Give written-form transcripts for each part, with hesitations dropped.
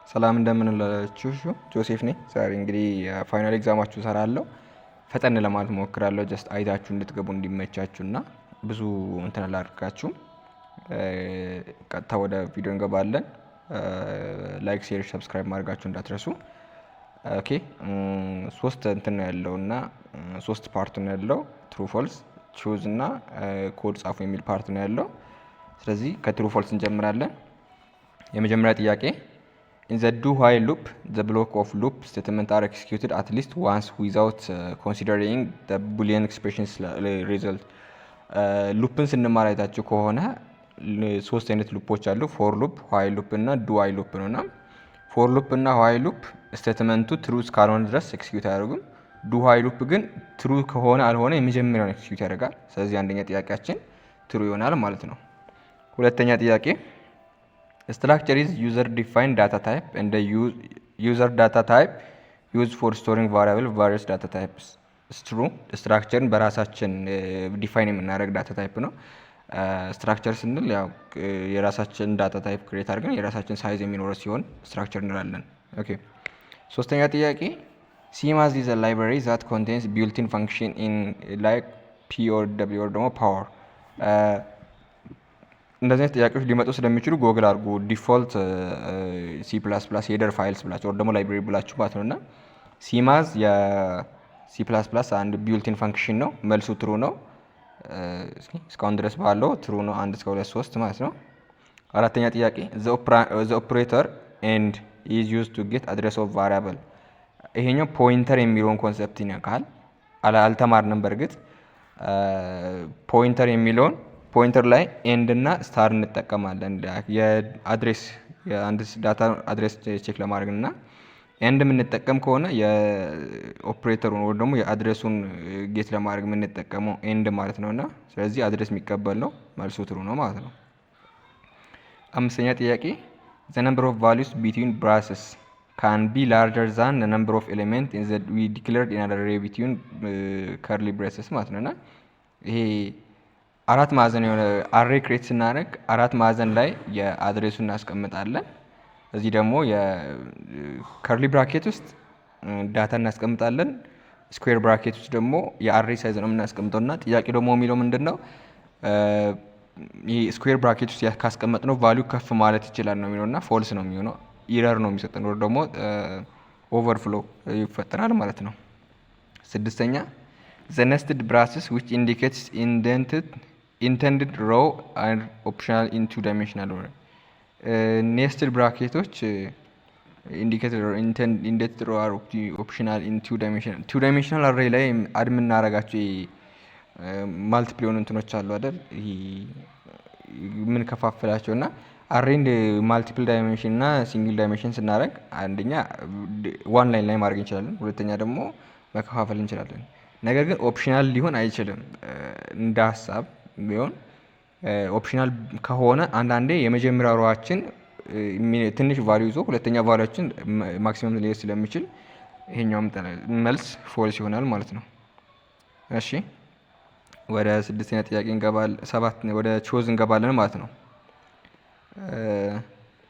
ሰላም እንደምንላችሁ ጆሴፍ ነኝ። ዛሬ እንግዲህ ፋይናል ኤግዛማችሁ ሰራለሁ። ፈጠን ለማለት ሞክራለሁ ጀስት አይታችሁ እንድትገቡ እንዲመቻችሁና ብዙ እንትን አላደርጋችሁም። ቀጥታ ወደ ቪዲዮ እንገባለን። ላይክ፣ ሼር፣ ሰብስክራይብ ማድረጋችሁ እንዳትረሱ። ኦኬ ሶስት እንትን ነው ያለውና ሶስት ፓርት ነው ያለው። ትሩ ፎልስ፣ ቹዝ እና ኮድ ጻፉ የሚል ፓርት ነው ያለው። ስለዚህ ከትሩ ፎልስ እንጀምራለን። የመጀመሪያ ጥያቄ in the do while loop the block of loop statement are executed at least once without considering the boolean expressions result ሉፕን ስንማር አይታችሁ ከሆነ ሶስት አይነት ሉፖች አሉ። ፎር ሉፕ፣ while loop እና do while loop ነውና ፎር ሉፕ እና while loop ስቴትመንቱ ትሩ እስካልሆነ ድረስ ኤክሲኪዩት አያደርጉም። do while loop ግን ትሩ ከሆነ አልሆነ የመጀመሪያውን ኤክሲኪዩት ያደርጋል። ስለዚህ አንደኛ ጥያቄያችን ትሩ ይሆናል ማለት ነው። ሁለተኛ ጥያቄ structure is user defined data type and the user data type used for storing variable various data types is true. structure በራሳችን ዲፋይን የምናደርግ ዳታ ታይፕ ነው። ስትራክቸር ስንል ያው የራሳችን ዳታ ታይፕ ክሬት አድርገን የራሳችን ሳይዝ የሚኖረው ሲሆን ስትራክቸር እንላለን። ኦኬ ሶስተኛ ጥያቄ CMAS is a library that contains built-in function in like p or w or ደግሞ power እንደዚህ አይነት ጥያቄዎች ሊመጡ ስለሚችሉ ጎግል አድርጉ። ዲፎልት C++ ሄደር ፋይልስ ብላችሁ ወር ደግሞ ላይብረሪ ብላችሁ ማለት ነውና ሲማዝ የC++ አንድ ቢልት ኢን ፈንክሽን ነው። መልሱ ትሩ ነው። እስካሁን ድረስ ባለው ትሩ ነው። 1 እስከ 2 3 ማለት ነው። አራተኛ ጥያቄ the operator and is used to get address of variable ይሄኛው ፖይንተር የሚለውን ኮንሰፕት ይነካል። አልተማርንም በርግጥ ፖይንተር የሚለውን ፖይንተር ላይ ኤንድ እና ስታር እንጠቀማለን የአድሬስ የአንድ ዳታ አድሬስ ቼክ ለማድረግ እና ኤንድ የምንጠቀም ከሆነ የኦፕሬተሩን ወይ ደግሞ የአድሬሱን ጌት ለማድረግ የምንጠቀመው ኤንድ ማለት ነውና ስለዚህ አድሬስ የሚቀበል ነው። መልሱ ትሩ ነው ማለት ነው። አምስተኛ ጥያቄ the number of values between braces can be larger than the number of elements in that we declared in an array between curly braces ማለት ነውና ይሄ አራት ማዕዘን የሆነ አሬ ክሬት ስናደርግ አራት ማዕዘን ላይ የአድሬሱን እናስቀምጣለን። እዚህ ደግሞ የከርሊ ብራኬት ውስጥ ዳታ እናስቀምጣለን። ስኩዌር ብራኬት ውስጥ ደግሞ የአሬ ሳይዝ ነው የምናስቀምጠውና ጥያቄ ደግሞ የሚለው ምንድነው ይሄ ስኩዌር ብራኬት ውስጥ ካስቀመጥነው ቫልዩ ከፍ ማለት ይችላል ነው የሚለውና ፎልስ ነው የሚሆነው። ኢረር ነው የሚሰጠን ወይ ደግሞ ኦቨርፍሎ ይፈጠራል ማለት ነው። ስድስተኛ the nested braces which indicates intended row are optional in two dimensional array nested ብራኬቶች indicated or intended row are optional in two dimensional array ላይ አድ የምናደርጋቸው ማልቲፕል የሆኑ እንትኖች አሉ አይደል? ምን ከፋፈላቸውና አሬንድ ማልቲፕል ዳይሜንሽን እና ሲንግል ዳይሜንሽን ስናደርግ አንደኛ ዋን ላይን ላይ ማድረግ እንችላለን፣ ሁለተኛ ደግሞ መከፋፈል እንችላለን። ነገር ግን ኦፕሽናል ሊሆን አይችልም። እንደ ሀሳብ ቢሆን ኦፕሽናል ከሆነ አንዳንዴ የመጀመሪያ ሮዋችን ትንሽ ቫልዩ ይዞ ሁለተኛ ቫልዩችን ማክሲመም ሊይዝ ስለሚችል ይሄኛውም መልስ ፎልስ ይሆናል ማለት ነው። እሺ ወደ ስድስተኛ ጥያቄ ወደ ቾዝ እንገባለን ማለት ነው።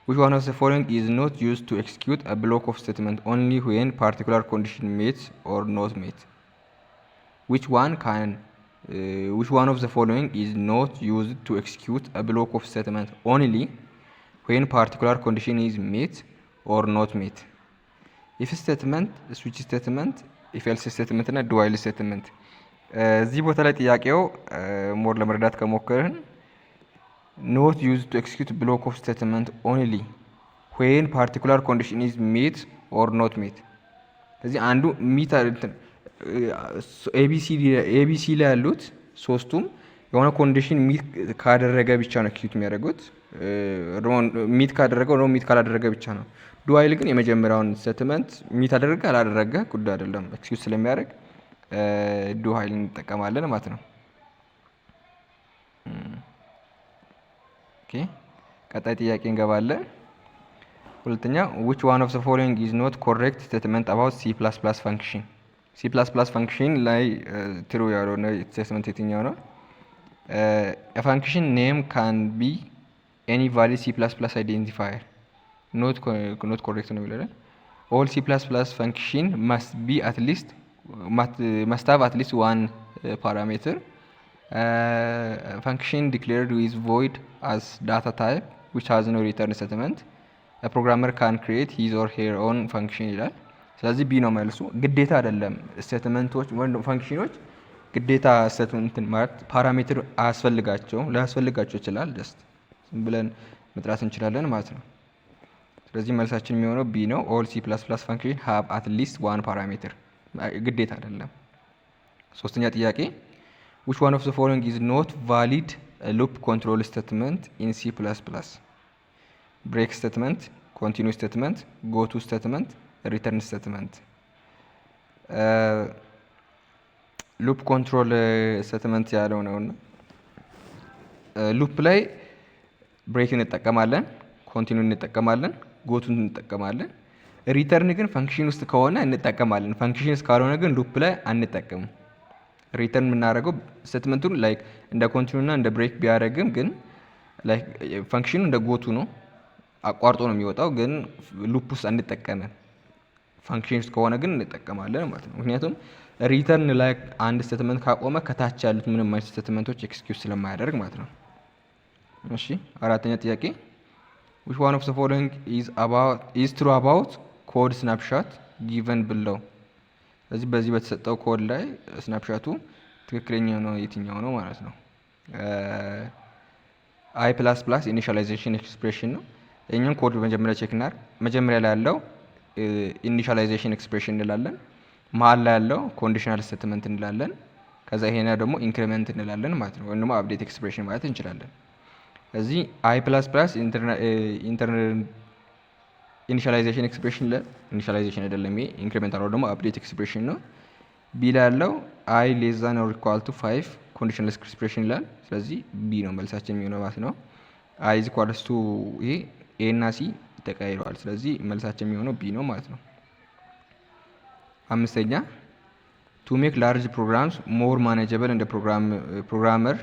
which one of the following is not used to execute a block of statement only when particular condition met or not met? Which one of the following is not used to execute a block of statement only when particular condition is met or not met? if statement, switch statement, if else statement እና do while statement እዚህ ቦታ ላይ ጥያቄው ሞር ለመረዳት ከሞከርን not used to execute block of statement only when particular condition is met or not met እዚህ አንዱ ሚት ኤቢሲ ላይ ያሉት ሶስቱም የሆነ ኮንዲሽን ሚት ካደረገ ብቻ ነው ኤክሲኪዩት የሚያደርጉት። ሚት ካደረገው ነው፣ ሚት ካላደረገ ብቻ ነው። ዱ ዋይል ግን የመጀመሪያውን ስቴትመንት ሚት አደረገ አላደረገ ጉዳይ አይደለም፣ ኤክሲኪዩት ስለሚያደርግ ዱ ዋይል እንጠቀማለን ማለት ነው። ኦኬ ቀጣይ ጥያቄ እንገባለን። ሁለተኛ which one of the following is not correct statement about C++ function? C++ function ላይ ትሩ ያልሆነ ስቴትመንት የትኛው ነው? a function name can be any valid C++ identifier ኖት ኮሬክት ነው የሚለው። ኦል ሲ ፕላስ ፕላስ ፈንክሽን ማስት ቢ አትሊስት must have at least one parameter. Function declared with void as data type which has no return statement. A programmer can create his or her own function ይላል። ስለዚህ ቢ ነው መልሱ። ግዴታ አይደለም ስቴትመንቶች ወይም ፈንክሽኖች ግዴታ ስቴትመንት ማለት ፓራሜትር ላያስፈልጋቸው ይችላል። ጀስት ዝም ብለን መጥራት እንችላለን ማለት ነው። ስለዚህ መልሳችን የሚሆነው ቢ ነው። ኦል ሲ ፕላስ ፕላስ ፈንክሽን have at least one parameter ግዴታ አይደለም። ሶስተኛ ጥያቄ which one of the following is not valid loop control statement in C++? break statement, continue statement, go to statement, return statement. loop control statement ያለው ነውና ሉፕ ላይ ብሬክ እንጠቀማለን፣ ኮንቲኒው እንጠቀማለን፣ ጎቱን እንጠቀማለን። ሪተርን ግን ፈንክሽን ውስጥ ከሆነ እንጠቀማለን። ፈንክሽን ውስጥ ካልሆነ ግን ሉፕ ላይ አንጠቀምም። ሪተርን የምናደርገው ስቴትመንቱን ላይክ እንደ ኮንቲኒው እና እንደ ብሬክ ቢያደርግም ግን ላይክ ፈንክሽኑ እንደ ጎቱ ነው፣ አቋርጦ ነው የሚወጣው። ግን ሉፕ ውስጥ አንጠቀምም። ፈንክሽን ውስጥ ከሆነ ግን እንጠቀማለን ማለት ነው። ምክንያቱም ሪተርን ላይ አንድ ስቴትመንት ካቆመ ከታች ያሉት ምንም አይነት ስቴትመንቶች ኤክስኪዩዝ ስለማያደርግ ማለት ነው። እሺ አራተኛ ጥያቄ which one of the following is true about ኮድ ስናፕሻት ጊቨን ብለው። ስለዚህ በዚህ በተሰጠው ኮድ ላይ ስናፕሻቱ ትክክለኛ ነው የትኛው ነው ማለት ነው። አይ ፕላስ ፕላስ ኢኒሻላይዜሽን ኤክስፕሬሽን ነው። የኛን ኮድ መጀመሪያ ቼክ እናድርግ። መጀመሪያ ላይ ያለው ኢኒሻላይዜሽን ኤክስፕሬሽን እንላለን። መሀል ላይ ያለው ኮንዲሽናል ስቴትመንት እንላለን። ከዛ ይሄና ደግሞ ኢንክሪመንት እንላለን ማለት ነው። ወይም ደግሞ አፕዴት ኤክስፕሬሽን ማለት እንችላለን። እዚህ አይ ፕላስ ፕላስ ኢኒሻላይዜሽን ኤክስፕሬሽን ኢኒሻላይዜሽን አይደለም፣ ይሄ ኢንክሪሜንታል ደግሞ አፕዴት ኤክስፕሬሽን ነው። ቢ ላይ ያለው አይ ሌስ ዛን ኦር ኢኳል ቱ 5 ኮንዲሽናል ኤክስፕሬሽን ይላል። ስለዚህ ቢ ነው መልሳችን የሚሆነው ማለት ነው። አይ ኢዝ ኢኳልስ ቱ ይሄ ኤ እና ሲ ተቀያይረዋል። ስለዚህ መልሳችን የሚሆነው ቢ ነው ማለት ነው። አምስተኛ ቱ ሜክ ላርጅ ፕሮግራምስ ሞር ማኔጀብል እንደ ፕሮግራመር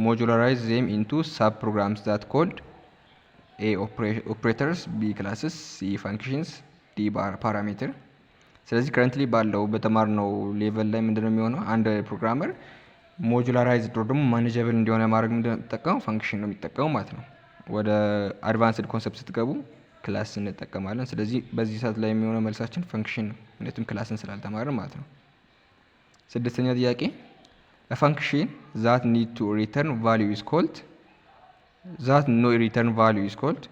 ሞጁላራይዝ ዜም ኢንቱ ሳብ ፕሮግራምስ ዛት ኮልድ ኤ ኦፕሬተርስ፣ ቢ ክላስስ፣ ሲ ፋንክሽንስ፣ ዲ ፓራሜትር። ስለዚህ ከረንትሊ ባለው በተማርነው ሌቨል ላይ ምንድነው የሚሆነው? አንድ ፕሮግራመር ሞጁላራይዝድ ደግሞ ማኔጀብል እንዲሆነ ማድረግ ምንድነው የሚጠቀመው? ፈንክሽን ነው የሚጠቀመው ማለት ነው። ወደ አድቫንስድ ኮንሰፕት ስትገቡ ክላስ እንጠቀማለን። ስለዚህ በዚህ ሰዓት ላይ የሚሆነው መልሳችን ፈንክሽን ነው፣ ምክንያቱም ክላስን ስላልተማርን ማለት ነው። ስድስተኛ ጥያቄ a function that need to return value is called that no return value is called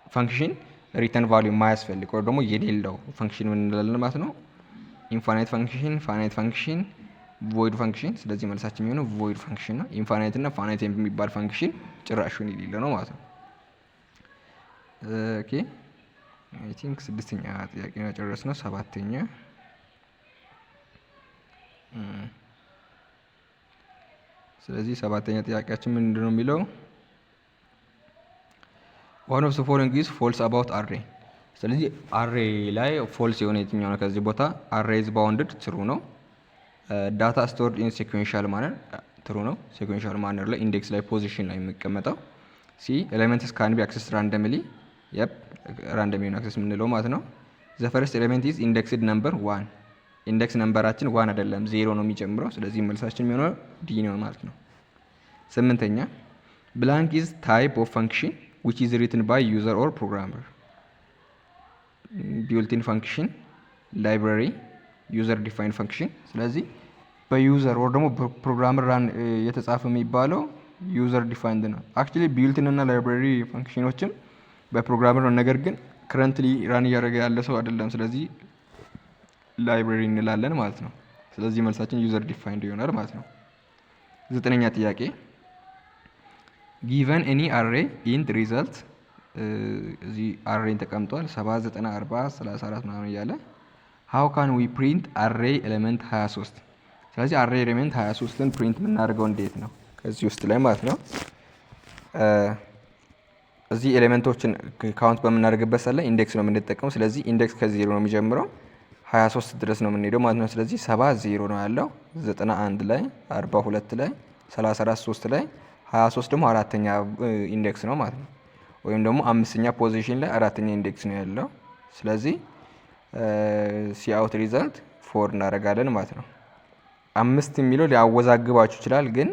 function return value የማያስፈልግ ወይ ደግሞ የሌለው ፈንክሽን ምን እንላለን ማለት ነው? ኢንፋይናይት ፈንክሽን፣ ፋይናይት ፈንክሽን፣ ቮይድ ፈንክሽን። ስለዚህ መልሳችን የሚሆነው ቮይድ ፈንክሽን ነው። ኢንፋይናይት እና ፋይናይት የሚባል ፈንክሽን ጭራሹን የሌለ ነው ማለት ነው። ኦኬ አይ ቲንክ ስድስተኛ ጥያቄ ነው ጨረስነው። ሰባተኛ ስለዚህ ሰባተኛ ጥያቄያችን ምንድነው የሚለው? one of the following is false about array። ስለዚህ አሬ ላይ ፎልስ የሆነ የትኛው ነው? ከዚህ ቦታ array is bounded ትሩ ነው። ዳታ stored in sequential manner ትሩ ነው። sequential manner ላይ ኢንዴክስ ላይ ፖዚሽን ላይ የሚቀመጠው። ሲ elements can be accessed randomly ራንደም የሆነ አክሰስ የምንለው ማለት ነው። the first element is indexed number 1 ኢንዴክስ ነምበራችን 1 አይደለም 0 ነው የሚጨምረው። ስለዚህ መልሳችን የሚሆነው ዲ ነው ማለት ነው። ስምንተኛ blank is type of function which is written by user or programmer። built-in function፣ library፣ user defined function። ስለዚህ በዩዘር or ደግሞ በፕሮግራመር ራን የተጻፈ የሚባለው ዩዘር ዲፋይንድ ነው። አክቹሊ built-in እና library ፈንክሽኖችም በፕሮግራመር ነው፣ ነገር ግን currently ራን እያደረገ ያለ ሰው አይደለም። ስለዚህ ላይብረሪ እንላለን ማለት ነው። ስለዚህ መልሳችን ዩዘር ዲፋይንድ ይሆናል ማለት ነው። ዘጠነኛ ጥያቄ given any array int result እዚህ አሬን ተቀምጧል 7 9 40 34 ምናምን እያለ how can we print array element 23። ስለዚህ array element 23ን ፕሪንት የምናደርገው እንዴት ነው? ከዚህ ውስጥ ላይ ማለት ነው። እዚህ ኤሌመንቶችን ካውንት በምናደርግበት ሰዓት ላይ ኢንዴክስ ነው የምንጠቀመው። ስለዚህ ኢንዴክስ ከ0 ነው የሚጀምረው 23 ድረስ ነው የምንሄደው ማለት ነው። ስለዚህ 7 0 ነው ያለው፣ 91 ላይ 42 ላይ 34 3 ላይ 23 ደግሞ አራተኛ ኢንዴክስ ነው ማለት ነው። ወይም ደግሞ አምስተኛ ፖዚሽን ላይ አራተኛ ኢንዴክስ ነው ያለው። ስለዚህ ሲአውት ሪዛልት 4 እናደርጋለን ማለት ነው። 5 የሚለው ሊያወዛግባችሁ ይችላል፣ ግን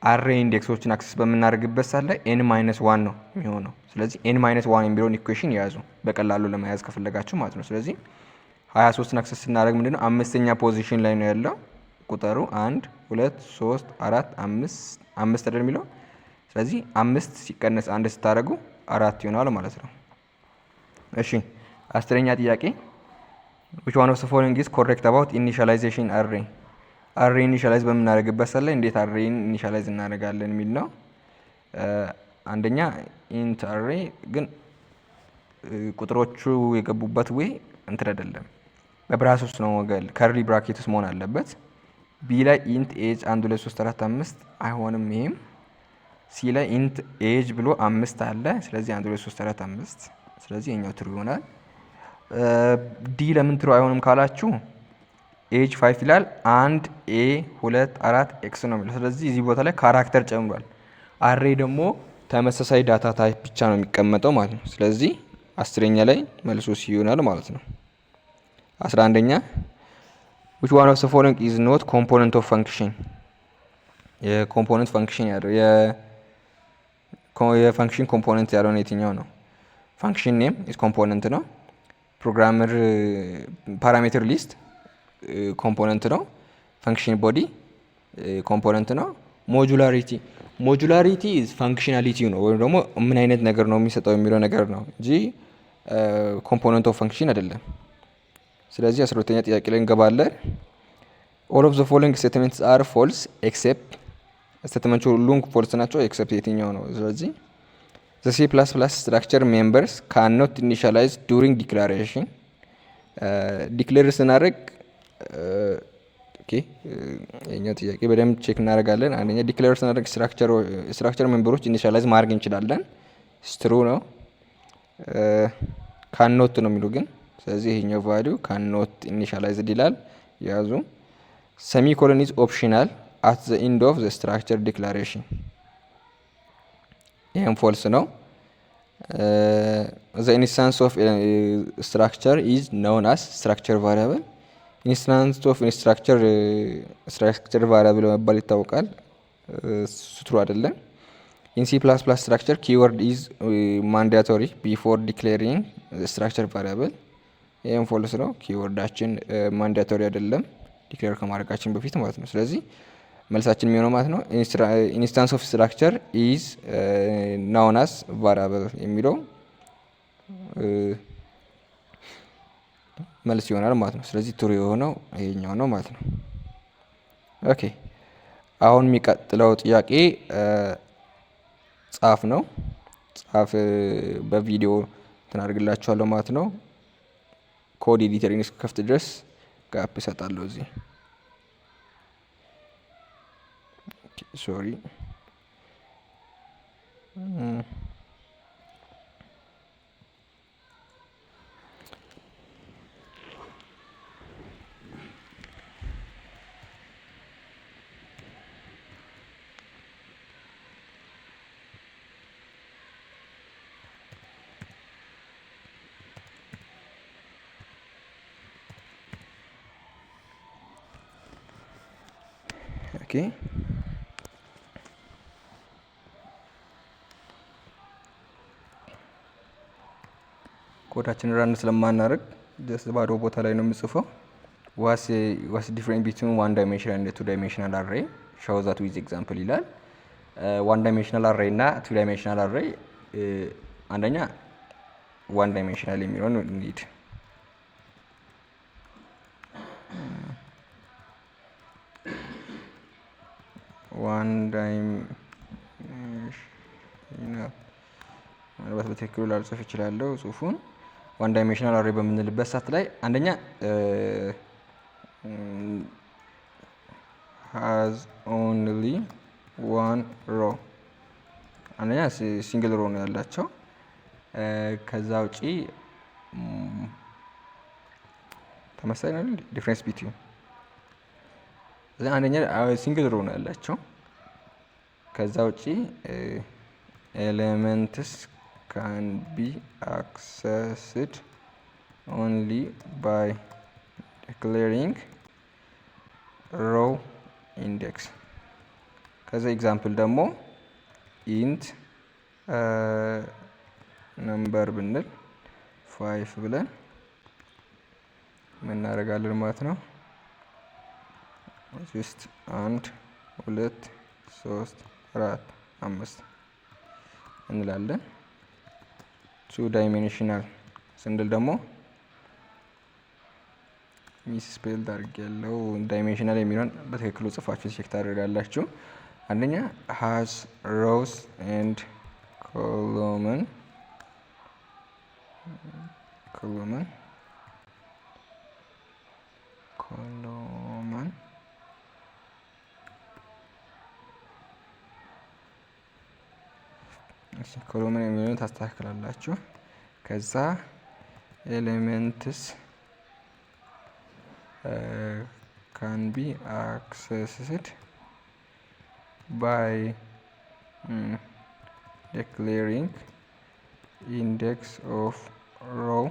አሬ ኢንዴክሶችን አክሰስ በምናደርግበት ሰዓት ላይ n-1 ነው የሚሆነው። ስለዚህ n-1 የሚለውን ኢኩዌሽን ያዙ በቀላሉ ለመያዝ ከፈለጋችሁ ማለት ነው። ስለዚህ 23ን አክሰስ ስናደርግ ምንድነው አምስተኛ ፖዚሽን ላይ ነው ያለው ቁጥሩ 1 2 3 4 5 አይደል የሚለው። ስለዚህ 5 ሲቀነስ 1 ስታደርጉ 4 ይሆናል ማለት ነው። እሺ 10ኛ ጥያቄ which one of the following is correct about initialization array? array ኢኒሻላይዝ በምናደርግበት ሰዓት ላይ እንዴት arrayን ኢኒሻላይዝ እናደርጋለን የሚል ነው። አንደኛ int array ግን ቁጥሮቹ የገቡበት ወይ እንትን አይደለም፣ በብራስ ውስጥ ነው ከርሊ ብራኬት ውስጥ መሆን አለበት። ቢ ላይ int age 1 2 3 4 5 አይሆንም ይሄም። ሲ ላይ int age ብሎ 5 አለ፣ ስለዚህ 1 2 3 4 5፣ ስለዚህ የኛው ትሩ ይሆናል። ዲ ለምን ትሩ አይሆንም ካላችሁ ኤጅ 5 ይላል 1 ኤ 2 4 ኤክስ ነው የሚለው። ስለዚህ እዚህ ቦታ ላይ ካራክተር ጨምሯል። አሬ ደግሞ ተመሳሳይ ዳታ ታይፕ ብቻ ነው የሚቀመጠው ማለት ነው። ስለዚህ 10ኛ ላይ መልሶ ሲ ይሆናል ማለት ነው። 11ኛ which one of the following is not component of function? የኮምፖነንት ፈንክሽን ያለው የፈንክሽን ኮምፖነንት ያለው የትኛው ነው? ፈንክሽን ኔም ኢዝ ኮምፖነንት ነው። ፕሮግራመር ፓራሜትር ሊስት ኮምፖነንት ነው። ፈንክሽን ቦዲ ኮምፖነንት ነው። ሞጁላሪቲ ፋንክሽናሊቲ ነው፣ ወይም ደግሞ ምን አይነት ነገር ነው የሚሰጠው የሚለው ነገር ነው እንጂ ኮምፖነንት ኦፍ ፈንክሽን አይደለም። ስለዚህ 12ኛ ጥያቄ ላይ እንገባለን። all of the following statements are false except ስቴትመንቶቹ ሁሉም ፎልስ ናቸው ኤክሰፕት የትኛው ነው? ስለዚህ the C++ structure members cannot initialize during declaration ዲክሌር ስናደርግ የኛው ጥያቄ በደንብ ቼክ እናደርጋለን። አንደኛ ዲክሌር ስናደርግ ስትራክቸር ሜምበሮች ኢኒሻላይዝ ማድረግ እንችላለን፣ ስትሩ ነው። ካኖት ነው የሚሉ ግን፣ ስለዚህ ይሄኛው ቫልዩ ካኖት ኢኒሻላይዝድ ይላል ያዙ። ሰሚኮሎን ኢዝ ኦፕሽናል አት ዘ ኢንድ ኦፍ ዘ ስትራክቸር ዲክላሬሽን፣ ይሄም ፎልስ ነው። the instance of structure is known as structure variable ኢንስታንስ ኦፍ ስትራክቸር ቫሪያብል በመባል ይታወቃል። ስትሩ አይደለም። ኢን ሲ ፕላስ ፕላስ ስትራክቸር ኪወርድ ኢዝ ማንዳቶሪ ቢፎር ዲክሌሪንግ ስትራክቸር ቫሪያብል፣ ይህም ፎልስ ነው። ኪወርዳችን ማንዳቶሪ አይደለም ዲክሌር ከማድረጋችን በፊት ማለት ነው። ስለዚህ መልሳችን የሚሆነው ማለት ነው ኢንስታንስ ኦፍ ስትራክቸር ኢዝ ናውን አስ ቫሪያብል የሚለው መልስ ይሆናል ማለት ነው። ስለዚህ ትሩ የሆነው ይሄኛው ነው ማለት ነው። ኦኬ አሁን የሚቀጥለው ጥያቄ ጻፍ ነው። ጻፍ በቪዲዮ ተናርግላችኋለሁ ማለት ነው። ኮድ ኤዲተሪን እስከፍት ድረስ ጋፕ እሰጣለሁ እዚህ። ሶሪ ኦኬ ኮዳችን ራን ስለማናደርግ ጀስት ባዶ ቦታ ላይ ነው የምጽፈው። ዋስ ዲፍረንት ቢትዊን ዋን ዳይሜንሽናል እና ቱ ዳይሜንሽናል አሬይ ሾው ዛት ዊዝ ኤግዛምፕል ይላል። ዋን ዳይሜንሽናል አሬይ እና ቱ ዳይሜንሽናል አሬይ፣ አንደኛ ዋን ዳይሜንሽናል የሚለውን እንሂድ። ዋን ዳይሜንሽናል ምናልባት በትክክሉ ላልጽፍ እችላለሁ ጽሁፉን። ዋን ዳይሜንሽናል አሬይ በምንልበት ሰዓት ላይ አንደኛ has only one row፣ አንደኛ ሲንግል ሮ ነው ያላቸው። ከዛ ውጪ ተመሳሳይ ነው ዲፍረንስ ቢትዊን፣ አንደኛ ሲንግል ሮ ነው ያላቸው። ከዛ ውጪ ኤሌመንትስ can be accessed only by declaring row index። ከዛ ኤግዛምፕል ደግሞ ኢንት ነምበር ብንል 5 ብለን ምን እናደርጋለን ማለት ነው። ጀስት 1 2 3 4 5 እንላለን። ቱ ዳይሜንሽናል ስንል ደግሞ ሚስ ስፔል አድርጌያለሁ። ዳይሜንሽናል የሚለውን በትክክሉ ጽፋችሁ ቼክ ታደርጋላችሁ። አንደኛ has rows and column ኮሎመን የሚለውን ታስተካክላላችሁ። ከዛ ኤሌመንትስ can be accessed by declaring index of row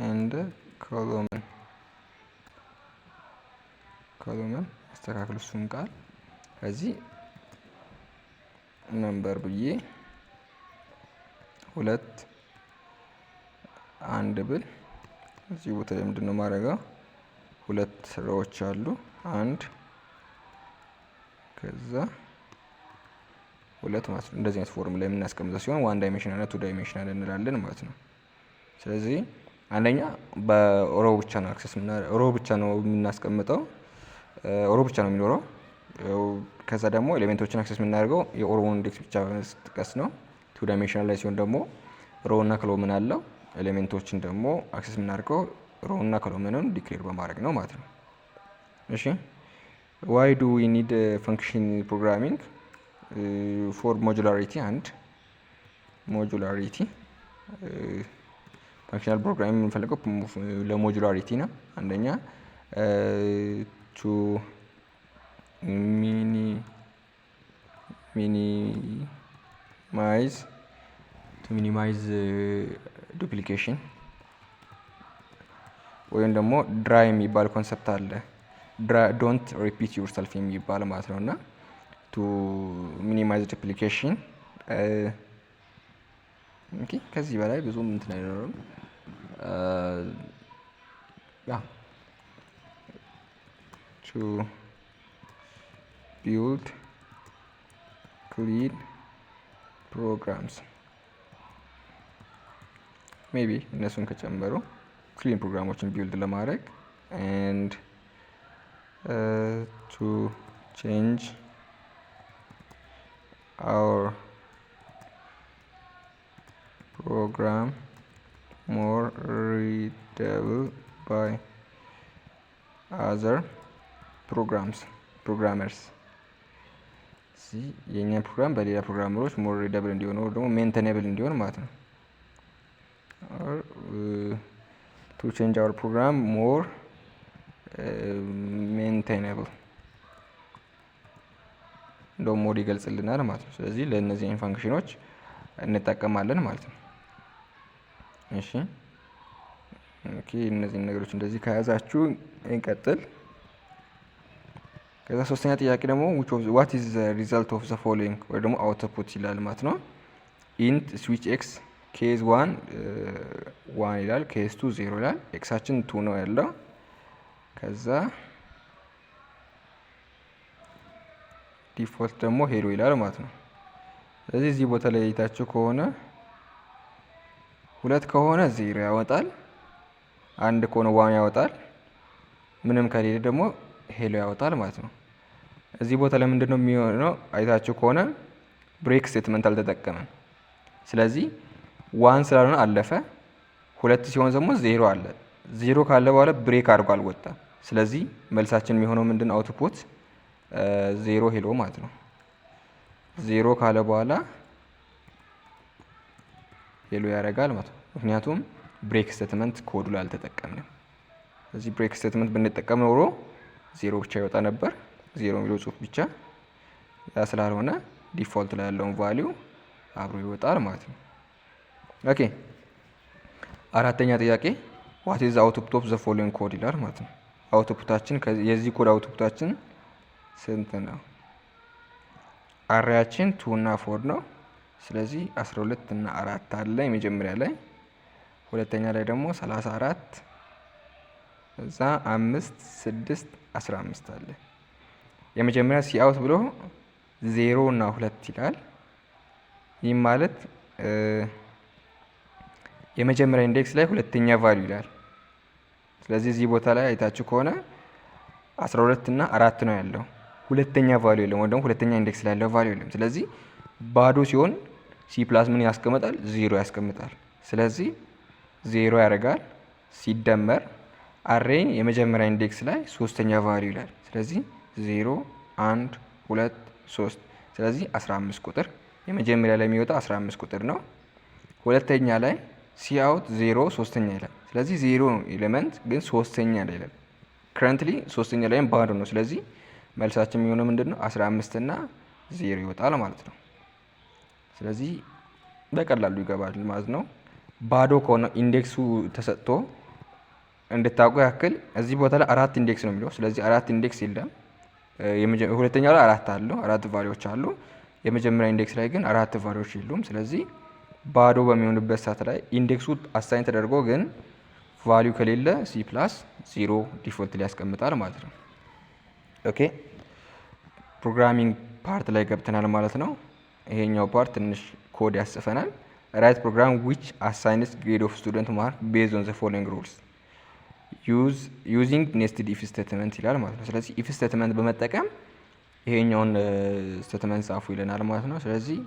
and column አስተካክሉ እሱን ቃል። ከዚህ ነምበር ብዬ 2 1 ብል እዚህ ቦታ ላይ ምንድነው ማድረገው? 2 ሮዎች አሉ 1 ከዛ 2 ማለት ነው። እንደዚህ አይነት ፎርም ላይ የምናስቀምጠው ሲሆን 1 ዳይሜንሽናል እና 2 ዳይሜንሽናል እንላለን ማለት ነው። ስለዚህ አንደኛ በሮ ብቻ ነው አክሰስ ሮ ብቻ ነው የምናስቀምጠው፣ ሮ ብቻ ነው የሚኖረው። ከዛ ደግሞ ኤሌሜንቶችን አክሰስ የምናደርገው የኦሮ ኢንዴክስ ብቻ በመስጠት ነው። 2 ዳይሜንሽናል ላይ ሲሆን ደግሞ ሮ እና ኮሎመን አለው። ኤሌሜንቶችን ደግሞ አክሰስ የምናደርገው ሮ እና ኮሎመንን ዲክሌር በማድረግ ነው ማለት ነው። እሺ why do we need function programming for modularity and modularity ፋንክሽናል ፕሮግራሚንግ የምንፈልገው ለሞጁላሪቲ ነው። አንደኛ ቱ ሚኒማይዝ ዱፕሊኬሽን ወይም ደግሞ ድራይ የሚባል ኮንሰፕት አለ። ዶንት ሪፒት ዩርሰልፍ የሚባል ማለት ነው እና ቱ ሚኒማይዝ ዱፕሊኬሽን ከዚህ በላይ ብዙም እንትን አይኖርም። ቱ ቢልድ ክሊን ፕሮግራምስ ሜቢ እነሱን ከጨመሩ ክሊን ፕሮግራሞችን ቢልድ ለማድረግ ኤንድ ቱ ቼንጅ አወር program more readable by other programmers የኛ ፕሮግራም በሌላ ፕሮግራመሮች ሞር ሪደብል እንዲሆን ወይ ደግሞ ሜንቴኔብል እንዲሆን ማለት ነው። ቱ ቼንጅ አወር ፕሮግራም ሞር ሜንቴኔብል እንደውም ሞድ ይገልጽልናል ማለት ነው። ስለዚህ ለእነዚህ ፋንክሽኖች እንጠቀማለን ማለት ነው። እሺ ኦኬ እነዚህ ነገሮች እንደዚህ ከያዛችሁ እንቀጥል። ከዛ ሶስተኛ ጥያቄ ደግሞ what is the result of the following ወይ ደግሞ አውትፑት ይላል ማለት ነው። int switch x case 1 1 ይላል፣ case 2 0 ይላል። ኤክሳችን 2 ነው ያለው። ከዛ ዲፎልት ደግሞ ሄሎ ይላል ማለት ነው። ስለዚህ እዚህ ቦታ ላይ አይታችሁ ከሆነ 2 ከሆነ 0 ያወጣል፣ 1 ከሆነ 1 ያወጣል፣ ምንም ከሌለ ደግሞ ሄሎ ያወጣል ማለት ነው። እዚህ ቦታ ላይ ምንድነው የሚሆነው? አይታችሁ ከሆነ ብሬክ ስቴትመንት አልተጠቀመም። ስለዚህ 1 ስላልሆነ አለፈ። 2 ሲሆን ደግሞ 0 አለ። 0 ካለ በኋላ ብሬክ አድርጎ አልወጣም። ስለዚህ መልሳችን የሚሆነው ምንድነው? አውትፑት 0 ሄሎ ማለት ነው። 0 ካለ በኋላ ሄሎ ያደርጋል ማለት ነው። ምክንያቱም ብሬክ ስቴትመንት ኮዱ ላይ አልተጠቀምንም። ስለዚህ ብሬክ ስቴትመንት ብንጠቀም ኖሮ 0 ብቻ ይወጣ ነበር፣ 0 የሚለው ጽሁፍ ብቻ። ያ ስላልሆነ ዲፎልት ላይ ያለውን ቫልዩ አብሮ ይወጣል ማለት ነው። ኦኬ አራተኛ ጥያቄ ዋት ኢዝ አውትፑት ኦፍ ዘ ፎሎዊንግ ኮድ ይላል ማለት ነው። አውትፑታችን የዚህ ኮድ አውትፑታችን ስንት ነው? አሬያችን 2 እና 4 ነው። ስለዚህ 12 እና 4 አለ የመጀመሪያ ላይ፣ ሁለተኛ ላይ ደግሞ 34 እዛ 5 6 15 አለ። የመጀመሪያ ሲአውት ብሎ 0 እና 2 ይላል። ይህም ማለት የመጀመሪያ ኢንዴክስ ላይ ሁለተኛ ቫልዩ ይላል። ስለዚህ እዚህ ቦታ ላይ አይታችሁ ከሆነ 12 እና 4 ነው ያለው፣ ሁለተኛ ቫልዩ የለም፣ ወይም ደግሞ ሁለተኛ ኢንዴክስ ላይ ያለው ቫልዩ የለም። ስለዚህ ባዶ ሲሆን ሲ ፕላስ ምን ያስቀምጣል? 0 ያስቀምጣል። ስለዚህ 0 ያደርጋል ሲደመር አሬ የመጀመሪያ ኢንዴክስ ላይ ሶስተኛ ቫልዩ ይላል። ስለዚህ 0 1 2 3 ስለዚህ 15 ቁጥር የመጀመሪያ ላይ የሚወጣው 15 ቁጥር ነው። ሁለተኛ ላይ ሲአውት 0 ሶስተኛ ይላል። ስለዚህ 0 ኤሌመንት ግን ሶስተኛ ላይ ይላል። ከረንትሊ ሶስተኛ ላይም ባዶ ነው። ስለዚህ መልሳችን የሚሆነው ምንድነው? 15 እና 0 ይወጣል ማለት ነው። ስለዚህ በቀላሉ ይገባል ማለት ነው። ባዶ ከሆነ ኢንዴክሱ ተሰጥቶ እንድታውቁ ያክል እዚህ ቦታ ላይ 4 ኢንዴክስ ነው የሚለው። ስለዚህ 4 ኢንዴክስ የለም። ሁለተኛው ላይ 4 አሉ፣ 4 ቫልዩዎች አሉ። የመጀመሪያ ኢንዴክስ ላይ ግን 4 ቫልዩዎች የሉም። ስለዚህ ባዶ በሚሆንበት ሰዓት ላይ ኢንዴክሱ አሳይን ተደርጎ ግን ቫልዩ ከሌለ ሲ ፕላስ 0 ዲፎልት ላይ ያስቀምጣል ማለት ነው። ኦኬ ፕሮግራሚንግ ፓርት ላይ ገብተናል ማለት ነው። ይሄኛው ፓርት ትንሽ ኮድ ያስፈናል። ራይት ፕሮግራም ዊች አሳይንስ ግሬድ ኦፍ ስቱደንት ማርክ ቤዝድ ኦን ዘ ፎሎዊንግ ሩልስ ዩዚንግ ኔስትድ ኢፍ ስቴትመንት ይላል ማለት ነው። ስለዚህ ኢፍ ስቴትመንት በመጠቀም ይሄኛውን ስቴትመንት ጻፉ ይለናል ማለት ነው። ስለዚህ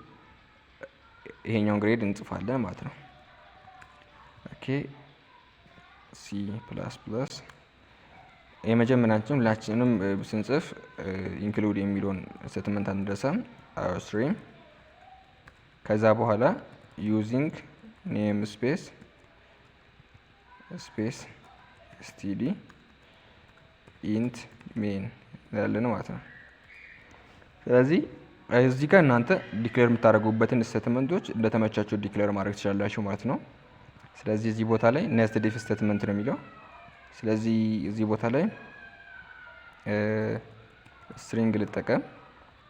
ይሄኛውን ግሬድ እንጽፋለን ማለት ነው። ኦኬ ሲ ፕላስ ፕላስ የመጀመሪያችን ሁላችንም ስንጽፍ ኢንክሉድ የሚለውን ስቴትመንት አንረሳም። ስትሪም ከዛ በኋላ ዩዚንግ ኔም ስፔስ ስቲዲ ኢንት ሜን ያለን ማለት ነው። ስለዚህ እዚህ ጋር እናንተ ዲክሌር የምታደርጉበትን ስቴትመንቶች እንደተመቻቸው ዲክሌር ማድረግ ትችላላችሁ ማለት ነው። ስለዚህ እዚህ ቦታ ላይ ኔስትድ ኢፍ ስቴትመንት ነው የሚለው። ስለዚህ እዚህ ቦታ ላይ ስትሪንግ ልጠቀም፣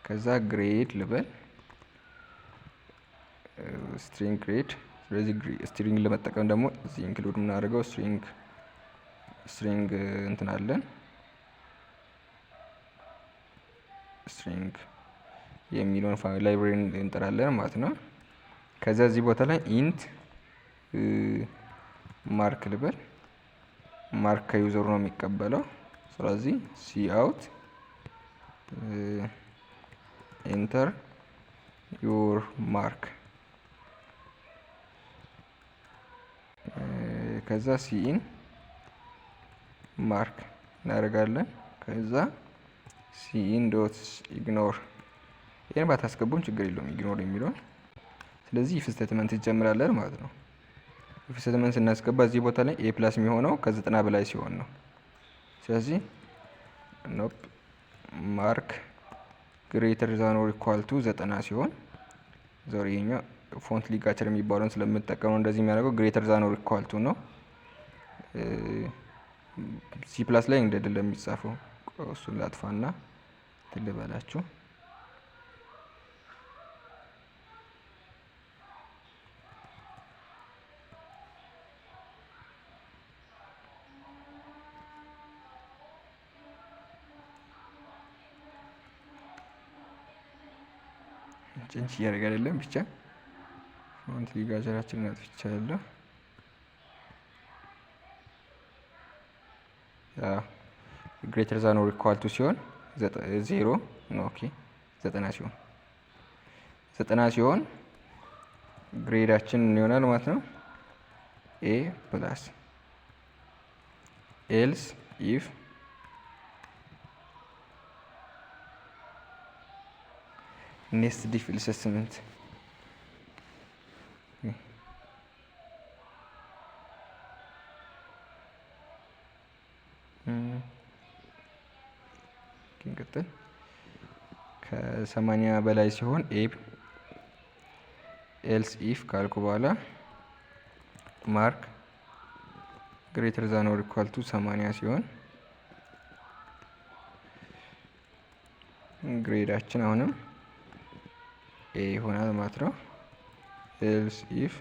ከዛ ግሬድ ልበል፣ ስትሪንግ ግሬድ። ስለዚህ ስትሪንግ ለመጠቀም ደግሞ እዚህ ኢንክሉድ የምናደርገው ስትሪንግ እንትን አለን፣ ስትሪንግ የሚለውን ላይብሬሪ እንጠራለን ማለት ነው። ከዛ እዚህ ቦታ ላይ ኢንት ማርክ ልበል፣ ማርክ ከዩዘሩ ነው የሚቀበለው። ስለዚህ ሲ አውት ኢንተር ዩር ማርክ፣ ከዛ ሲኢን ማርክ እናደርጋለን። ከዛ ሲኢን ዶት ኢግኖር፣ ይህን ባታስገቡም ችግር የለውም ኢግኖር የሚለውን። ስለዚህ ኢፍ ስቴትመንት ይጀምራለን ማለት ነው። ኢፍ ስቴትመንት ስናስገባ እዚህ ቦታ ላይ ኤ ፕላስ የሚሆነው ከ90 በላይ ሲሆን ነው። ስለዚህ ኖፕ ማርክ ግሬተር ዛን ኦር ኢኳል ቱ 90 ሲሆን ዞር ይሄኛው ፎንት ሊጋቸር የሚባለውን ስለምንጠቀመው እንደዚህ የሚያደርገው ግሬተር ዛን ኦር ኢኳል ቱ ነው። ሲ ፕላስ ላይ እንደደለ የሚጻፈው እሱን ላጥፋና ትልበላችሁ። ጭንች እያደረገ አይደለም፣ ብቻ ፎንት ሊጋቸራችንን አጥፍቻለሁ። ግሬተር ዛን ኦር ኢኳል ቱ ሲሆን 0 ነው። ኦኬ 90 ሲሆን ግሬዳችን ይሆናል ማለት ነው ኤ ፕላስ። ኤልስ ኢፍ ኔስትድ ኢፍ ስቴትመንት እንቀጥል። ከ80 በላይ ሲሆን ኤ ኤልስ ኢፍ ካልኩ በኋላ ማርክ ግሬተር ዛን ኦር ኢኳል ቱ 80 ሲሆን ግሬዳችን አሁንም ኤ ይሆናል ማለት ነው። ኤልስ ኢፍ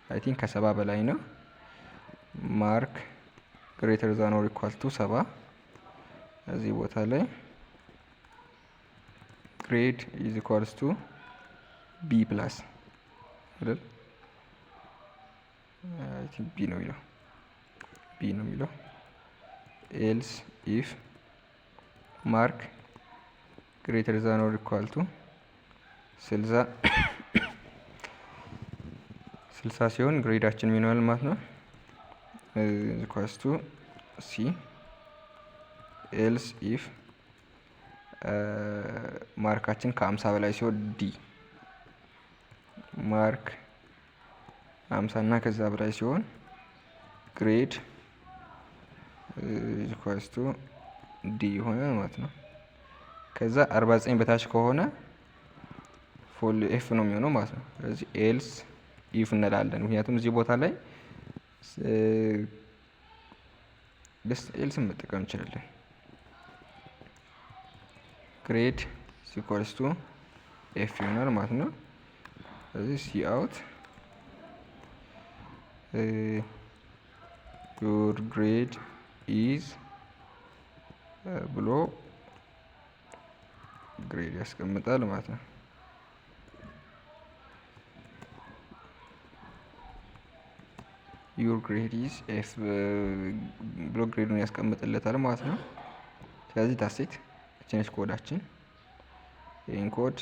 አይ ቲንክ ከ70 በላይ ነው። ማርክ ግሬተር ዛን ኦር ኢኳል ቱ 70 እዚህ ቦታ ላይ ግሬድ ኢዝ ኢኳልስ ቱ ቢ ፕላስ አይደል? አይ ቲንክ ቢ ነው የሚለው ኤልስ ኢፍ ማርክ ግሬተር ዛን ኦር ኢኳል ቱ 60 ሲሆን ግሬዳችን ምን ይሆናል ማለት ነው? ኢኳልስ ቱ ሲ ኤልስ ኢፍ ማርካችን ከ50 በላይ ሲሆን ዲ ማርክ 50 እና ከዛ በላይ ሲሆን ግሬድ ኢኳልስ ቱ ዲ ይሆናል ማለት ነው። ከዛ 49 በታች ከሆነ ፉል ኤፍ ነው የሚሆነው ማለት ነው። ስለዚህ ኤልስ ኢፍ እንላለን። ምክንያቱም እዚህ ቦታ ላይ ኤልስን መጠቀም እንችላለን። ግሬድ ኢኳልስ ቱ ኤፍ ይሆናል ማለት ነው። ስለዚህ ሲ አውት ዩር ግሬድ ኢዝ ብሎ ግሬድ ያስቀምጣል ማለት ነው። ዩር ግሬድ ኢዝ ኤፍ ብሎ ግሬዱን ያስቀምጥለታል ማለት ነው። ስለዚህ ታሴት ቼንጅ ኮዳችን ይህን ኮድ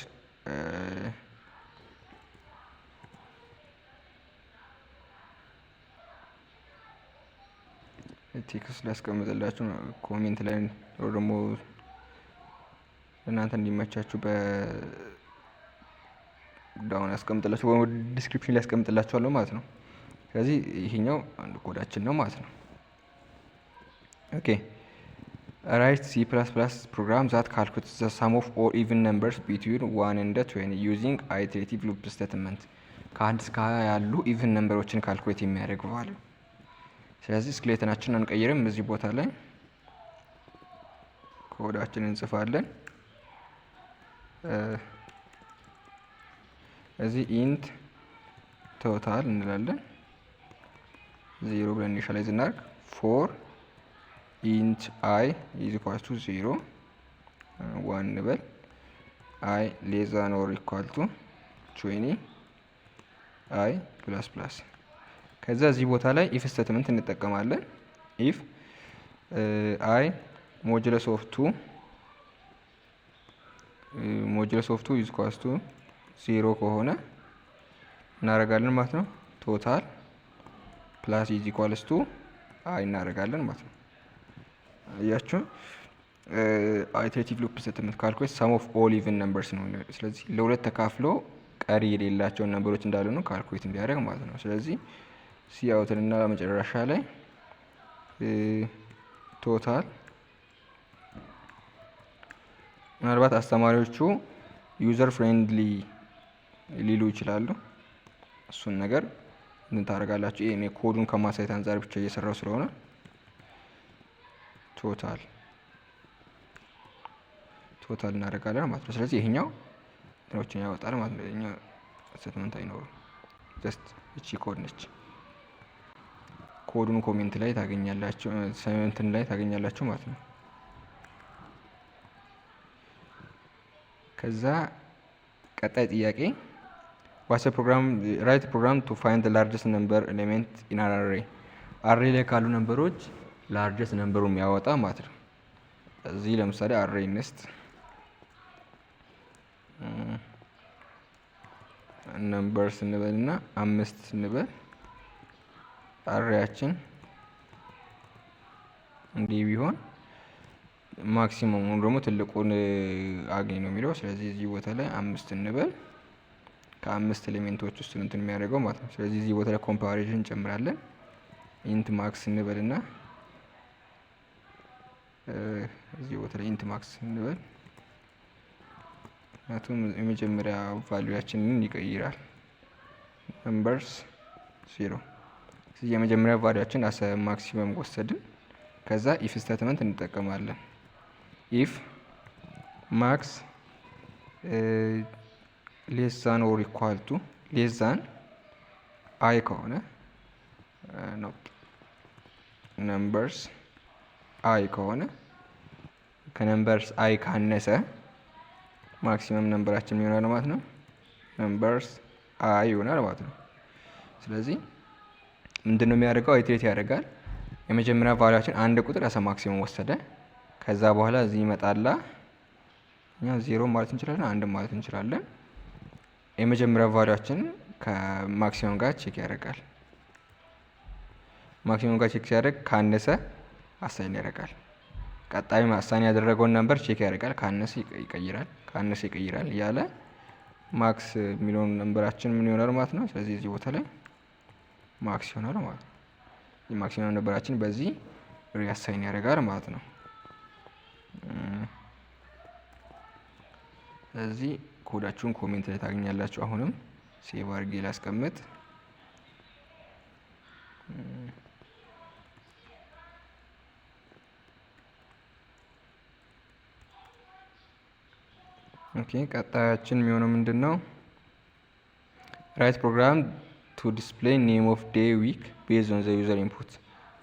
ቴክስት ላስቀምጥላችሁ ኮሜንት ላይ ደግሞ እናንተ እንዲመቻችሁ በዳውን ያስቀምጥላችሁ ወይ ዲስክሪፕሽን ላይ ያስቀምጥላችኋለሁ ማለት ነው። ስለዚህ ይሄኛው አንድ ኮዳችን ነው ማለት ነው። ኦኬ ራይት ሲ ፕላስ ፕላስ ፕሮግራም ዛት ካልኩሌትስ ዘ ሰም ኦፍ ኦል ኢቭን ነምበርስ ቢትዊን 1 and 20 ዩዚንግ አይትሬቲቭ ሉፕ ስቴትመንት ከ1 እስከ 20 ያሉ ኢቭን ነምበሮችን ካልኩሌት የሚያደርግ ቫልዩ። ስለዚህ ስኬሌተናችንን አንቀይርም። እዚህ ቦታ ላይ ኮዳችንን እንጽፋለን። እዚህ ኢንት ቶታል እንላለን 0 ብለን ኢኒሻላይዝ እናድርግ። ፎር ኢንት አይ ኢዝ ኢኳል ቱ 0 1 እንበል። አይ ሌስ ዛን ኦር ኢኳል ቱ 20 አይ ፕላስ ፕላስ። ከዛ እዚህ ቦታ ላይ ኢፍ ስቴትመንት እንጠቀማለን። ኢፍ አይ ሞጁለስ ኦፍ 2 ኢዝ ኢኳል ቱ 0 ከሆነ እናደርጋለን ማለት ነው። ቶታል ፕላስ ኢዝ ኢኳልስ ቱ አይ እናደርጋለን ማለት ነው። አያችሁ አይትሬቲቭ ሉፕ ስቴትመንት ካልኩሌት ሰም ኦፍ ኦል ኢቭን ነምበርስ ነው። ስለዚህ ለሁለት ተካፍሎ ቀሪ የሌላቸውን ነምበሮች እንዳሉ ነው ካልኩሌት እንዲያደርግ ማለት ነው። ስለዚህ ሲ አውትን እና መጨረሻ ላይ ቶታል ምናልባት አስተማሪዎቹ ዩዘር ፍሬንድሊ ሊሉ ይችላሉ። እሱን ነገር ምን ታደርጋላችሁ? እኔ ኮዱን ከማሳየት አንፃር ብቻ እየሰራው ስለሆነ ቶታል እናደርጋለን ማለት ነው። ስለዚህ ይሄኛው እንትኖችን ያወጣል ማለት ነው። ይሄኛው ስቴትመንት አይኖርም። ጀስት እቺ ኮድ ነች። ኮዱን ኮሜንት ላይ ታገኛላችሁ፣ እንትን ላይ ታገኛላችሁ ማለት ነው። ከዛ ቀጣይ ጥያቄ ዋትስ ፕሮግራም ራይት ፕሮግራም ቱ ፋይንድ ላርጀስት ነምበር ኤሌመንት ኢን አን አሬ። አሬ ላይ ካሉ ነምበሮች ላርጀስት ነምበሩ የሚያወጣ ማለት ነው። እዚህ ለምሳሌ አሬ እንስት ነምበር ስንበል እና 5 ስንበል አሬያችን እንዲህ ቢሆን ማክሲመሙ ደግሞ ትልቁን አገኝ ነው የሚለው። ስለዚህ እዚህ ቦታ ላይ 5 እንበል ከ5 ኤሌሜንቶች ውስጥ እንትን የሚያደርገው ማለት ነው። ስለዚህ እዚህ ቦታ ላይ ኮምፓሪዥን እንጨምራለን። ኢንት ማክስ እንበልና እዚህ ቦታ ላይ ኢንት ማክስ እንበል፣ ምክንያቱም የመጀመሪያ ቫልዩያችንን ይቀይራል። ነምበርስ 0። የመጀመሪያ ቫልዩአችን አሰ ማክሲመም ወሰድን። ከዛ ኢፍ ስቴትመንት እንጠቀማለን። ኢፍ ማክስ ሌስ ዛን ኦር ኢኳል ቱ ሌስ ዛን አይ ከሆነ ነው ነምበርስ አይ ከሆነ ከነምበርስ አይ ካነሰ ማክሲመም ነምበራችን ይሆናል ማለት ነው። ነምበርስ አይ ይሆናል ማለት ነው። ስለዚህ ምንድነው የሚያደርገው? አይትሬት ያደርጋል። የመጀመሪያ ቫልዩአችን አንድ ቁጥር አሰ ማክሲመም ወሰደ። ከዛ በኋላ እዚህ ይመጣላ እኛ 0 ማለት እንችላለን፣ አንድ ማለት እንችላለን። የመጀመሪያ ቫልዩአችን ከማክሲመም ጋር ቼክ ያደርጋል። ማክሲመም ጋር ቼክ ሲያደርግ ካነሰ አሳይን ያደርጋል። ቀጣይ አሳይን ያደረገውን ነምበር ቼክ ያደርጋል። ካነሰ ይቀይራል፣ ካነሰ ይቀይራል እያለ ማክስ የሚለውን ነምበራችን ምን ይሆናል ማለት ነው። ስለዚህ እዚህ ቦታ ላይ ማክስ ይሆናል ማለት ነው። የማክሲመም ነምበራችን በዚህ ሪአሳይን ያደርጋል ማለት ነው። ስለዚህ ኮዳችሁን ኮሜንት ላይ ታገኛላችሁ። አሁንም ሴቭ አድርጌ ላስቀምጥ። ኦኬ ቀጣያችን የሚሆነው ምንድን ነው? ራይት ፕሮግራም ቱ ዲስፕሌይ ኔም ኦፍ ዴይ ዊክ ቤዝድ ኦን ዘ ዩዘር ኢንፑት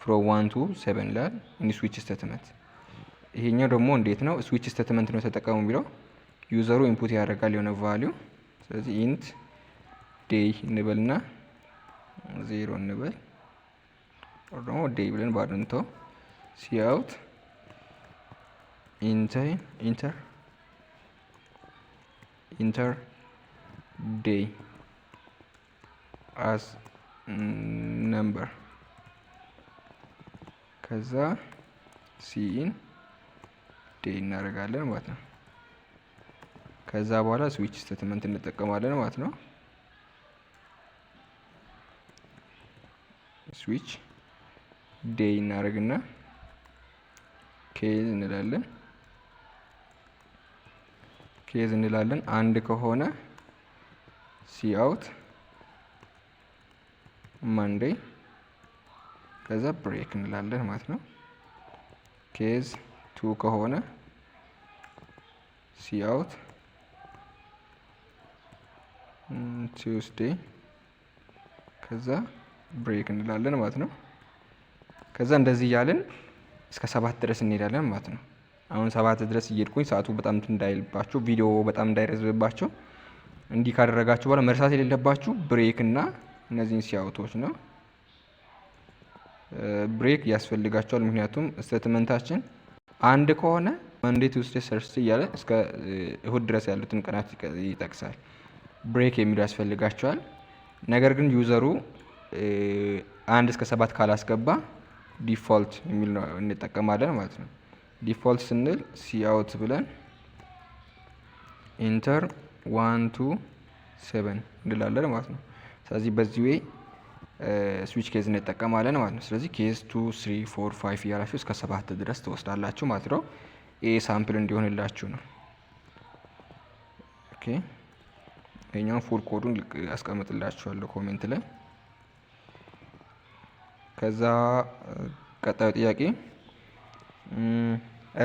ፍሮም 1 to 7 ላል ኢን ስዊች ስቴትመንት። ይሄኛው ደግሞ እንዴት ነው? ስዊች ስቴትመንት ነው ተጠቀሙ የሚለው ዩዘሩ ኢንፑት ያደርጋል የሆነ ቫልዩ። ስለዚህ ኢንት ዴይ እንበልና 0 እንበል ኦር ደግሞ ዴይ ብለን ባዶ እንተው። ሲአውት ኢንተር ዴይ አስ ነምበር ከዛ ሲኢን ዴይ እናደርጋለን ማለት ነው። ከዛ በኋላ ስዊች ስቴትመንት እንጠቀማለን ማለት ነው። ስዊች ዴይ እናደርግና ኬዝ እንላለን። አንድ ከሆነ ሲአውት ማንዴይ ከዛ ብሬክ እንላለን ማለት ነው። ኬዝ 2 ከሆነ ሲአውት ቲውስዴይ ከዛ ብሬክ እንላለን ማለት ነው። ከዛ እንደዚህ እያልን እስከ 7 ድረስ እንሄዳለን ማለት ነው። አሁን 7 ድረስ እየሄድኩኝ ሰዓቱ በጣም እንዳይልባችሁ፣ ቪዲዮ በጣም እንዳይረዝብባችሁ እንዲህ ካደረጋችሁ በኋላ መርሳት የሌለባችሁ ብሬክ እና እነዚህን ሲአውቶች ነው። ብሬክ ያስፈልጋቸዋል። ምክንያቱም ስቴትመንታችን አንድ ከሆነ ማንዴይ ቲውስዴይ ሰርስዴ እያለ እስከ እሁድ ድረስ ያሉትን ቀናት ይጠቅሳል። ብሬክ የሚለው ያስፈልጋቸዋል። ነገር ግን ዩዘሩ 1 እስከ 7 ካላስገባ ዲፎልት የሚል ነው እንጠቀማለን ማለት ነው። ዲፎልት ስንል ሲአውት ብለን ኢንተር 1 to 7 እንላለን ማለት ነው። ስለዚህ በዚህ ዌይ ስዊች ኬዝ እንጠቀማለን ማለት ነው። ስለዚህ ኬዝ 2 3 4 5 እያላችሁ እስከ 7 ድረስ ትወስዳላችሁ ማለት ነው። ይሄ ሳምፕል እንዲሆንላችሁ ነው። ኦኬ ይሄኛውን ፉል ኮዱን አስቀምጥላችኋለሁ ኮሜንት ላይ። ከዛ ቀጣዩ ጥያቄ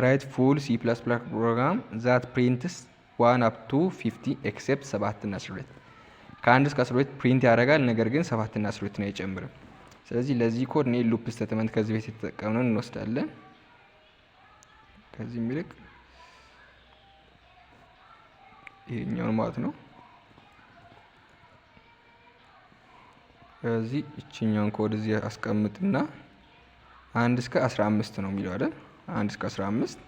ራይት ፉል C++ ፕሮግራም ዛት ፕሪንትስ 1 up to 50 ኤክሴፕት 7 እና 12 ከ1 እስከ 12 ፕሪንት ያደርጋል። ነገር ግን 7 እና 12 ነው አይጨምርም። ስለዚህ ለዚህ ኮድ እኔ ሉፕ ስቴትመንት ከዚህ በፊት የተጠቀምነውን እንወስዳለን። ከዚህ የሚልቅ ይሄኛውን ማለት ነው። ከዚህ እቺኛውን ኮድ እዚህ አስቀምጥና 1 እስከ 15 ነው የሚለው አይደል? 1 እስከ 15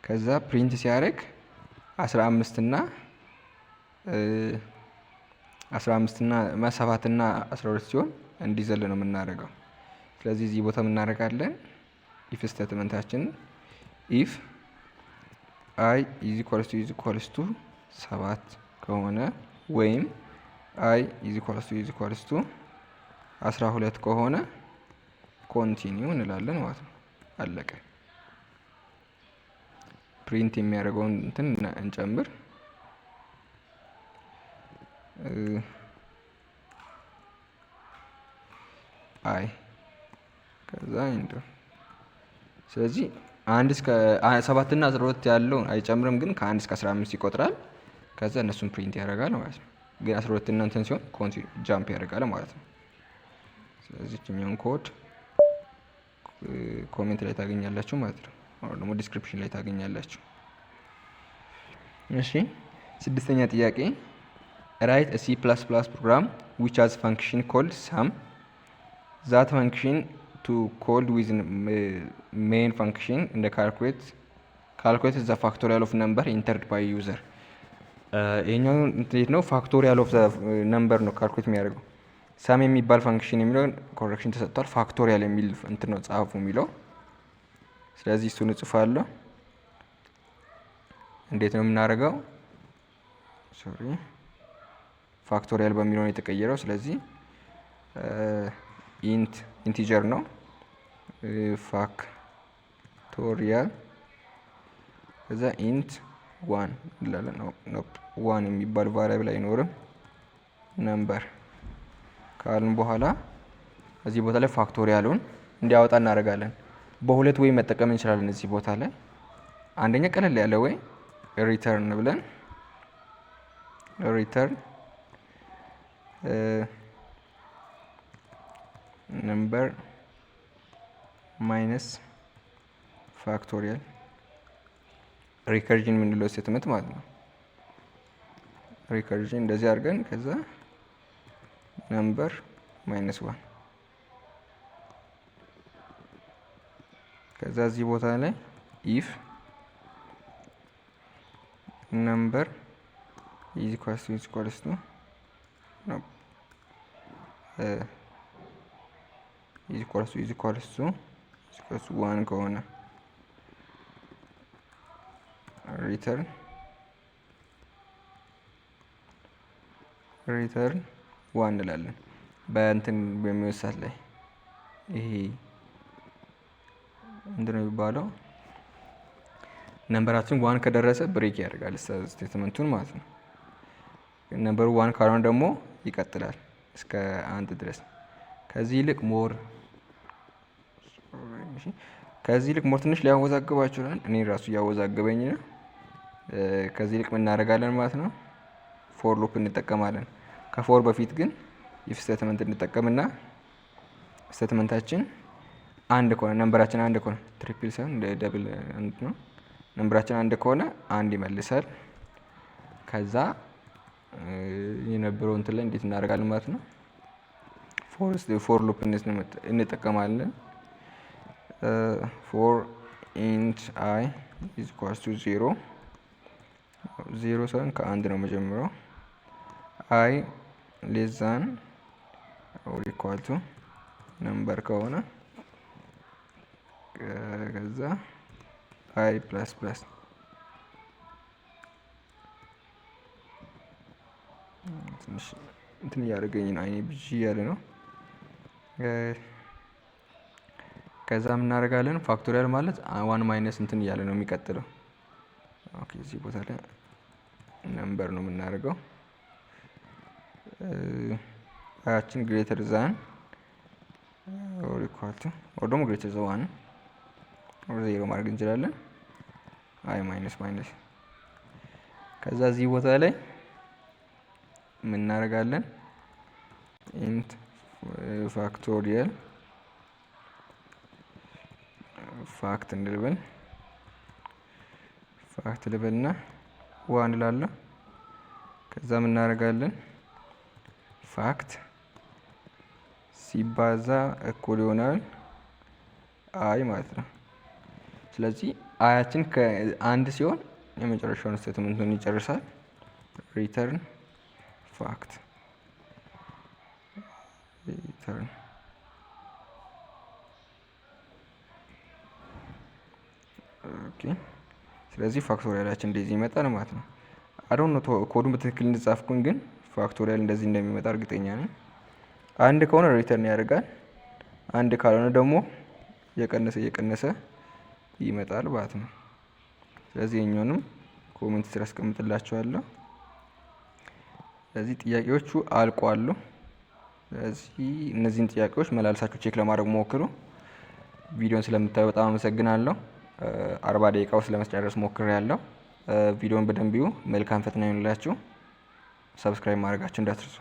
ከዛ ፕሪንት ሲያደርግ 15 እና 7 እና 12 ሲሆን እንዲዘል ነው የምናደርገው። ስለዚህ እዚህ ቦታ የምናደርጋለን ኢፍ ስቴትመንታችን ኢፍ አይ ኢዝ ኢኳልስ ቱ 7 ከሆነ ወይም አይ ኢዝ ኢኳልስ ቱ 12 ከሆነ ኮንቲኒው እንላለን ማለት ነው። አለቀ። ፕሪንት የሚያደርገውን እንትን እንጨምር። አይ ከዛ ኢንተር። ስለዚህ 1 እስከ 7 እና 12 ያለው አይጨምርም፣ ግን ከ1 እስከ 15 ይቆጥራል። ከዛ እነሱን ፕሪንት ያደርጋል ማለት ነው። ግን 12 እና እንትን ሲሆን ጃምፕ ያደርጋል ማለት ነው። ስለዚህ እኛውን ኮድ ኮሜንት ላይ ታገኛላችሁ ማለት ነው። አሁን ደግሞ ዲስክሪፕሽን ላይ ታገኛላችሁ። እሺ 6ኛ ጥያቄ ራይት ሲ ፕላስ ፕላስ ፕሮግራም ዊች ሃዝ ፋንክሽን ኮልድ ሳም ዛት ፋንክሽን ቱ ኮልድ ዊዝ ሜን ፋንክሽን እንደ ካልኩሌት ዘ ፋክቶሪያል ኦፍ ነምበር ኢንተርድ ባይ ዩዘር። ይሄኛው እንዴት ነው? ፋክቶሪያል ኦፍ ዘ ነምበር ነው ካልኩሌት የሚያደርገው። ሳም የሚባል ፋንክሽን የሚለውን ኮሬክሽን ተሰጥቷል። ፋክቶሪያል የሚል እንትን ነው ጻፉ የሚለው። ስለዚህ እሱን እጽፋለሁ። እንዴት ነው የምናደርገው? ሶሪ ፋክቶሪያል በሚለው ነው የተቀየረው። ስለዚህ ኢንቲጀር ነው ፋክቶሪያል ከዛ ኢንት 1 እንላለን። ኖ 1 የሚባል ቫሪያብል አይኖርም። ነምበር ካልን በኋላ እዚህ ቦታ ላይ ፋክቶሪያሉን እንዲያወጣ እናደርጋለን። በሁለት ወይ መጠቀም እንችላለን። እዚህ ቦታ ላይ አንደኛ ቀለል ያለ ወይ ሪተርን ብለን ሪተርን ነምበር ማይነስ ፋክቶሪያል ሪከርዥን የምንለው ስቴትመንት ማለት ነው። ሪከርዥን እንደዚህ አድርገን ከዛ ነምበር ማይነስ 1 ከዛ እዚህ ቦታ ላይ ኢፍ ነምበር ኢዝ ኢኳልስ ቱ ኢዝ ኢኳልስ ቱ 1 ከሆነ ሪተርን 1 እንላለን። በእንትን በሚወሳት ላይ ይሄ ምንድን ነው የሚባለው? ነምበራችን 1 ከደረሰ ብሬክ ያደርጋል ስቴትመንቱን ማለት ነው። ነምበሩ 1 ካልሆነ ደግሞ ይቀጥላል እስከ 1 ድረስ። ከዚህ ይልቅ ሞር ትንሽ ሊያወዛግባችሁ ይችላል። እኔ ራሱ እያወዛገበኝ ነው። ከዚህ ይልቅ ምን እናደርጋለን ማለት ነው? ፎር ሉፕ እንጠቀማለን። ከፎር በፊት ግን ኢፍ ስቴትመንት እንጠቀምና ስቴትመንታችን አንድ ከሆነ ነምበራችን አንድ ከሆነ ትሪፕል ሳይሆን ደብል አንድ ነው። ነምበራችን አንድ ከሆነ አንድ ይመልሳል። ከዛ የነበረው እንትን ላይ እንዴት እናደርጋለን ማለት ነው? ፎር ሉፕ እንጠቀማለን። ፎር ኢንት አይ ኢዝ ኢኳልስ ቱ 0 ሳይሆን ከአንድ ነው መጀመሪያው። አይ ሌስ ዛን ኦር ኢኳል ቱ ነምበር ከሆነ ከዛ አይ ፕላስ ፕላስ ትንሽ እንትን እያደረገኝ ነው። አይኔ ብዥ እያለ ነው። ከዛ እናደርጋለን ፋክቶሪያል ማለት 1 ማይነስ እንትን እያለ ነው የሚቀጥለው። ኦኬ እዚህ ቦታ ላይ ነምበር ነው የምናደርገው። አያችን ግሬተር ዛን ኦር ኢኳል ቱ ኦር ደግሞ ግሬተር ዛን 1 ኦር 0 ማድረግ እንችላለን። አይ ማይነስ ከዛ እዚህ ቦታ ላይ ምን እናደርጋለን? ኢንት ፋክቶሪያል ፋክት ልበልና 1 እንላለን። ከዛ ምን እናደርጋለን? ፋክት ሲባዛ እኩል ይሆናል አይ ማለት ነው። ስለዚህ አያችን ከአንድ ሲሆን የመጨረሻውን ስቴትመንቱን ይጨርሳል። ሪተርን ፋክት ኦኬ። ስለዚህ ፋክቶሪያላችን እንደዚህ ይመጣል ማለት ነው። አዶን ነው ኮዱን በትክክል እንጻፍኩኝ፣ ግን ፋክቶሪያል እንደዚህ እንደሚመጣ እርግጠኛ ነኝ። አንድ ከሆነ ሪተርን ያደርጋል፣ አንድ ካልሆነ ደግሞ እየቀነሰ ይመጣል ማለት ነው። ስለዚህ የኛውንም ኮሜንት ስር አስቀምጥላችኋለሁ። ስለዚህ ጥያቄዎቹ አልቋሉ። ስለዚህ እነዚህን ጥያቄዎች መላልሳችሁ ቼክ ለማድረግ ሞክሩ። ቪዲዮን ስለምታዩ በጣም አመሰግናለሁ። 40 ደቂቃ ውስጥ ለመስጨረስ ሞክሬያለሁ። ቪዲዮን በደንብ ይዩ። መልካም ፈተና ይሁንላችሁ። ሰብስክራይብ ማድረጋችሁ እንዳትረሱ።